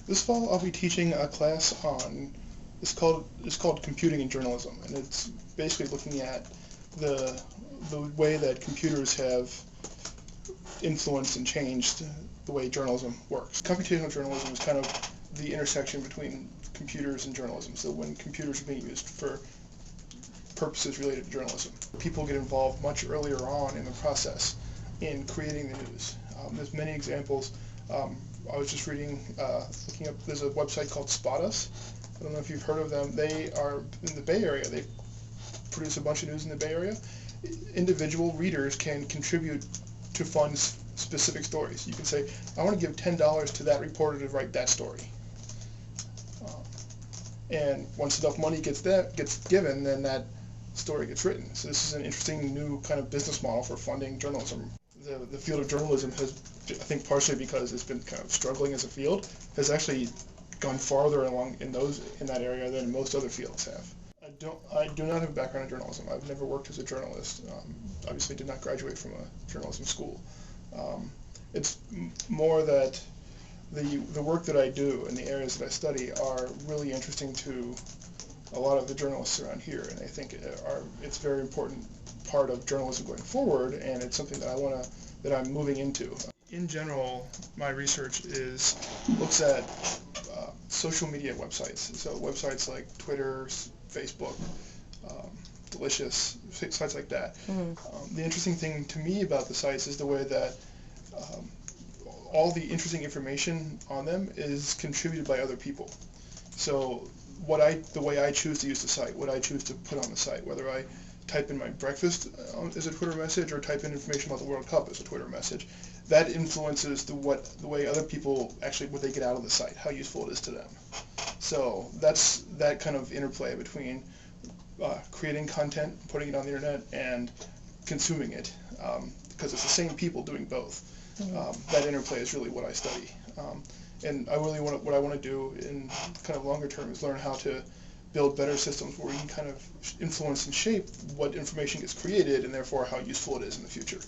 This fall I'll be teaching a class on it's called computing and journalism, and it's basically looking at the the way that computers have influenced and changed the way journalism works. Computational journalism is kind of the intersection between computers and journalism. So when computers are being used for purposes related to journalism, people get involved much earlier on in the process in creating the news. There's many examples. I was just looking up, there's a website called Spot Us. I don't know if you've heard of them. They are in the Bay Area. They produce a bunch of news in the Bay Area. Individual readers can contribute to fund specific stories. You can say, I want to give $10 to that reporter to write that story. And once enough money gets given, then that story gets written. So this is an interesting new kind of business model for funding journalism. The field of journalism has, I think partially because it's been kind of struggling as a field, has actually gone farther along in that area than most other fields have. I do not have a background in journalism. I've never worked as a journalist. Obviously did not graduate from a journalism school. It's more that the work that I do and the areas that I study are really interesting to a lot of the journalists around here, and I think it's a very important part of journalism going forward, and it's something that I'm moving into. In general, my research looks at social media websites, so websites like Twitter, Facebook, Delicious, sites like that. Mm-hmm. The interesting thing to me about the sites is the way that all the interesting information on them is contributed by other people. So the way I choose to use the site, what I choose to put on the site, whether I type in my breakfast as a Twitter message or type in information about the World Cup as a Twitter message, that influences the way other people actually, what they get out of the site, how useful it is to them. So that's that kind of interplay between creating content, putting it on the internet, and consuming it, because it's the same people doing both. That interplay is really what I study. And what I want to do in kind of longer term is learn how to build better systems where we can kind of influence and shape what information gets created and therefore how useful it is in the future.